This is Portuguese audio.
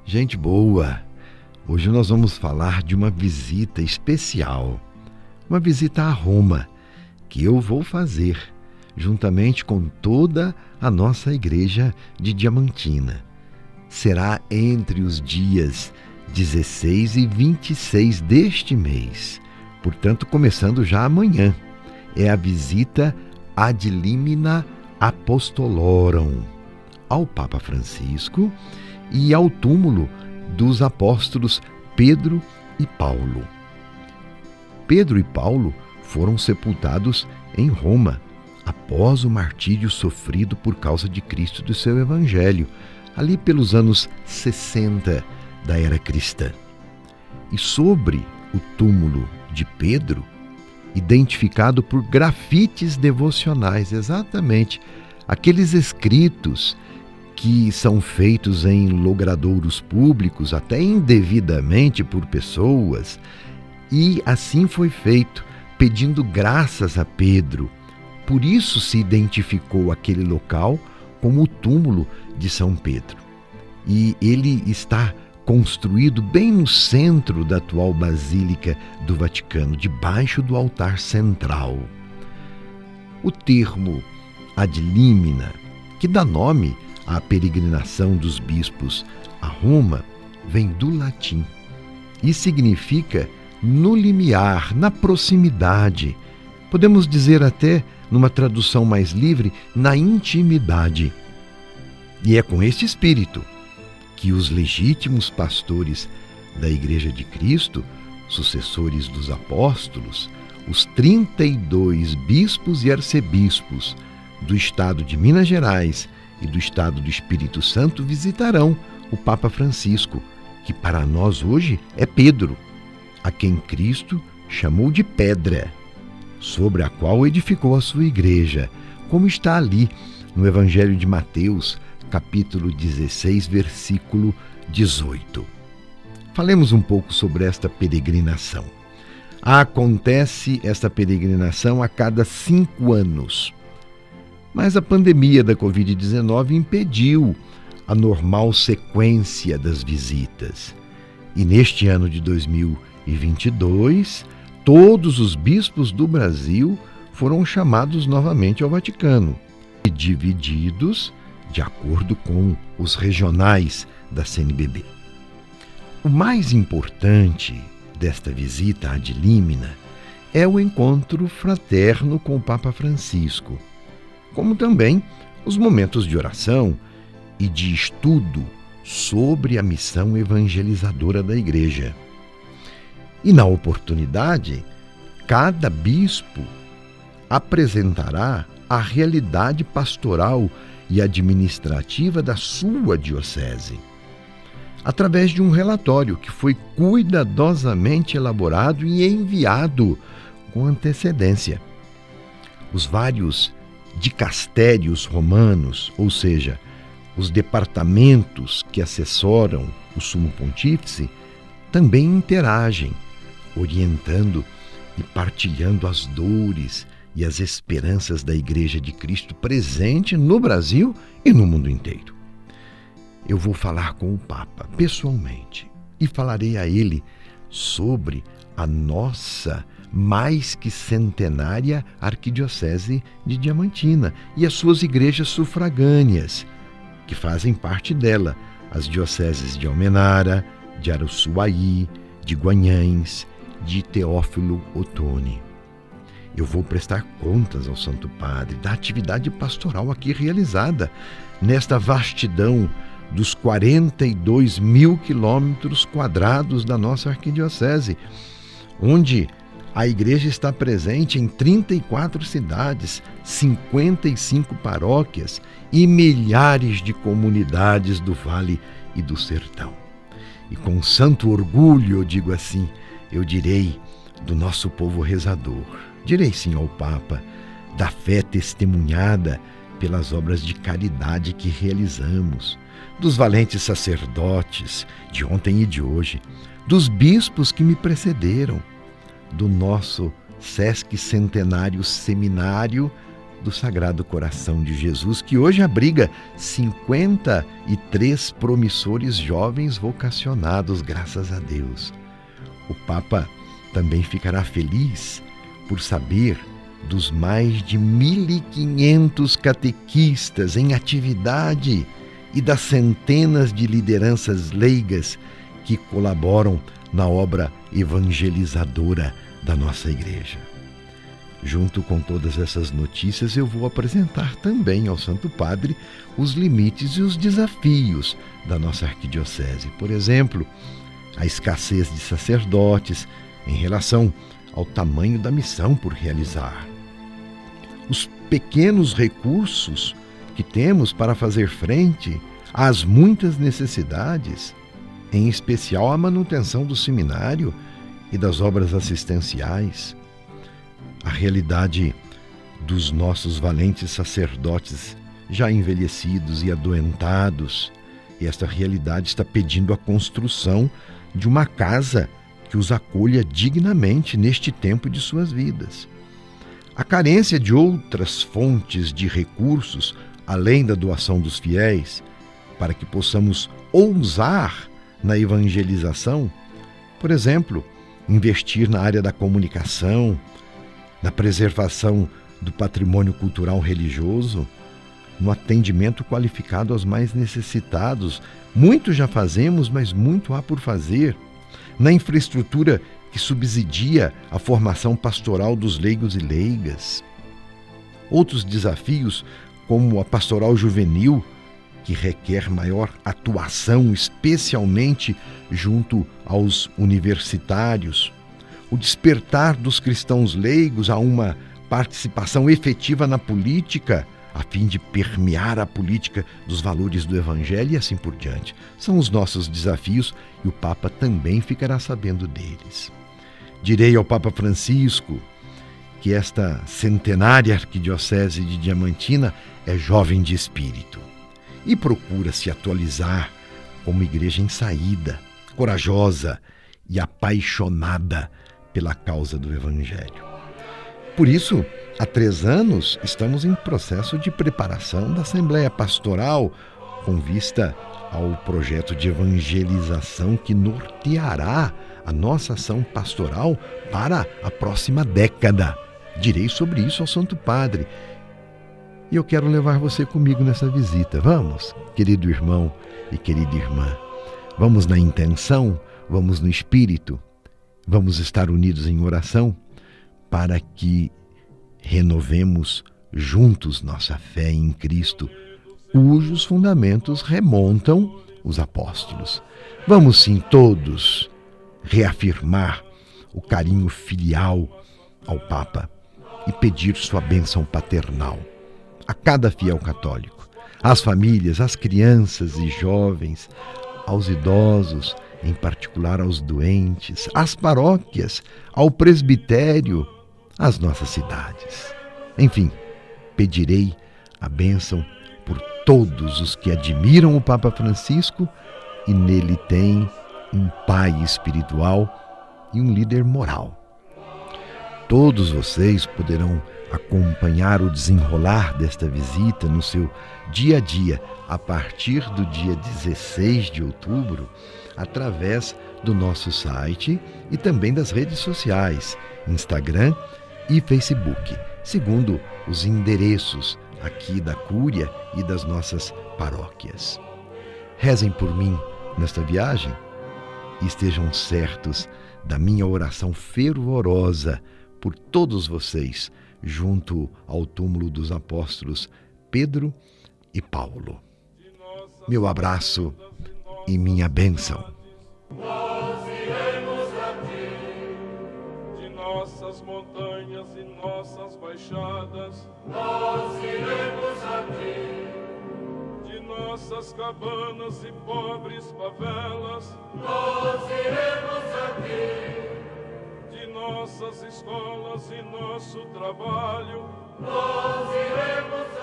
Gente boa, hoje nós vamos falar de uma visita especial, uma visita a Roma, que eu vou fazer, juntamente com toda a nossa igreja de Diamantina. Será entre os dias 16 e 26 deste mês, portanto começando já amanhã. É a visita ad limina apostolorum ao Papa Francisco e ao túmulo dos apóstolos Pedro e Paulo. Pedro e Paulo foram sepultados em Roma após o martírio sofrido por causa de Cristo e do seu Evangelho, ali pelos anos 60 da era cristã. E sobre o túmulo de Pedro, identificado por grafites devocionais, exatamente aqueles escritos que são feitos em logradouros públicos, até indevidamente por pessoas, e assim foi feito, pedindo graças a Pedro. Por isso se identificou aquele local como o túmulo de São Pedro. E ele está construído bem no centro da atual Basílica do Vaticano, debaixo do altar central. O termo ad limina, que dá nome à peregrinação dos bispos a Roma, vem do latim e significa no limiar, na proximidade. Podemos dizer até, numa tradução mais livre, na intimidade. E é com este espírito que os legítimos pastores da Igreja de Cristo, sucessores dos apóstolos, os 32 bispos e arcebispos do estado de Minas Gerais e do estado do Espírito Santo visitarão o Papa Francisco, que para nós hoje é Pedro, a quem Cristo chamou de pedra, sobre a qual edificou a sua igreja, como está ali no Evangelho de Mateus, capítulo 16, versículo 18. Falemos um pouco sobre esta peregrinação. Acontece esta peregrinação a cada 5 anos. Mas a pandemia da Covid-19 impediu a normal sequência das visitas. E neste ano de 2022, todos os bispos do Brasil foram chamados novamente ao Vaticano, e divididos de acordo com os regionais da CNBB. O mais importante desta visita ad limina é o encontro fraterno com o Papa Francisco, como também os momentos de oração e de estudo sobre a missão evangelizadora da Igreja. E na oportunidade, cada bispo apresentará a realidade pastoral e administrativa da sua diocese, através de um relatório que foi cuidadosamente elaborado e enviado com antecedência. Os vários dicastérios romanos, ou seja, os departamentos que assessoram o Sumo Pontífice, também interagem, orientando e partilhando as dores e as esperanças da Igreja de Cristo presente no Brasil e no mundo inteiro. Eu vou falar com o Papa pessoalmente e falarei a ele sobre a nossa mais que centenária Arquidiocese de Diamantina e as suas igrejas sufragâneas, que fazem parte dela, as dioceses de Almenara, de Araçuaí, de Guanhães, de Teófilo Otoni. Eu vou prestar contas ao Santo Padre da atividade pastoral aqui realizada nesta vastidão dos 42 mil quilômetros quadrados da nossa arquidiocese, onde a igreja está presente em 34 cidades, 55 paróquias e milhares de comunidades do Vale e do Sertão. E com santo orgulho, eu digo assim, eu direi do nosso povo rezador, direi sim ao Papa, da fé testemunhada pelas obras de caridade que realizamos, dos valentes sacerdotes de ontem e de hoje, dos bispos que me precederam, do nosso Sesc Centenário Seminário do Sagrado Coração de Jesus, que hoje abriga 53 promissores jovens vocacionados, graças a Deus. O Papa também ficará feliz por saber dos mais de 1.500 catequistas em atividade e das centenas de lideranças leigas que colaboram na obra evangelizadora da nossa Igreja. Junto com todas essas notícias, eu vou apresentar também ao Santo Padre os limites e os desafios da nossa arquidiocese. Por exemplo, a escassez de sacerdotes em relação ao tamanho da missão por realizar. Os pequenos recursos que temos para fazer frente às muitas necessidades, em especial a manutenção do seminário e das obras assistenciais. A realidade dos nossos valentes sacerdotes já envelhecidos e adoentados, e esta realidade está pedindo a construção de uma casa que os acolha dignamente neste tempo de suas vidas. A carência de outras fontes de recursos, além da doação dos fiéis, para que possamos ousar na evangelização, por exemplo, investir na área da comunicação, na preservação do patrimônio cultural religioso, no atendimento qualificado aos mais necessitados. Muito já fazemos, mas muito há por fazer. Na infraestrutura que subsidia a formação pastoral dos leigos e leigas. Outros desafios, como a pastoral juvenil, que requer maior atuação, especialmente junto aos universitários. O despertar dos cristãos leigos a uma participação efetiva na política, a fim de permear a política dos valores do Evangelho e assim por diante. São os nossos desafios e o Papa também ficará sabendo deles. Direi ao Papa Francisco que esta centenária arquidiocese de Diamantina é jovem de espírito e procura se atualizar como igreja em saída, corajosa e apaixonada pela causa do Evangelho. Por isso, há 3 anos, estamos em processo de preparação da Assembleia Pastoral com vista ao projeto de evangelização que norteará a nossa ação pastoral para a próxima década. Direi sobre isso ao Santo Padre. E eu quero levar você comigo nessa visita. Vamos, querido irmão e querida irmã. Vamos na intenção, vamos no espírito, vamos estar unidos em oração para que renovemos juntos nossa fé em Cristo, cujos fundamentos remontam os apóstolos. Vamos sim todos reafirmar o carinho filial ao Papa e pedir sua bênção paternal a cada fiel católico, às famílias, às crianças e jovens, aos idosos, em particular aos doentes, às paróquias, ao presbitério, às nossas cidades. Enfim, pedirei a bênção por todos os que admiram o Papa Francisco e nele têm um pai espiritual e um líder moral. Todos vocês poderão acompanhar o desenrolar desta visita no seu dia a dia, a partir do dia 16 de outubro, através do nosso site e também das redes sociais, Instagram e Facebook, segundo os endereços aqui da Cúria e das nossas paróquias. Rezem por mim nesta viagem e estejam certos da minha oração fervorosa por todos vocês, junto ao túmulo dos apóstolos Pedro e Paulo. Meu abraço e minha bênção. Nós iremos a ti, de nossas montanhas e nossas baixadas. Nós iremos a ti, de nossas cabanas e pobres favelas. Nós iremos a ti, de nossas escolas e nosso trabalho. Nós iremos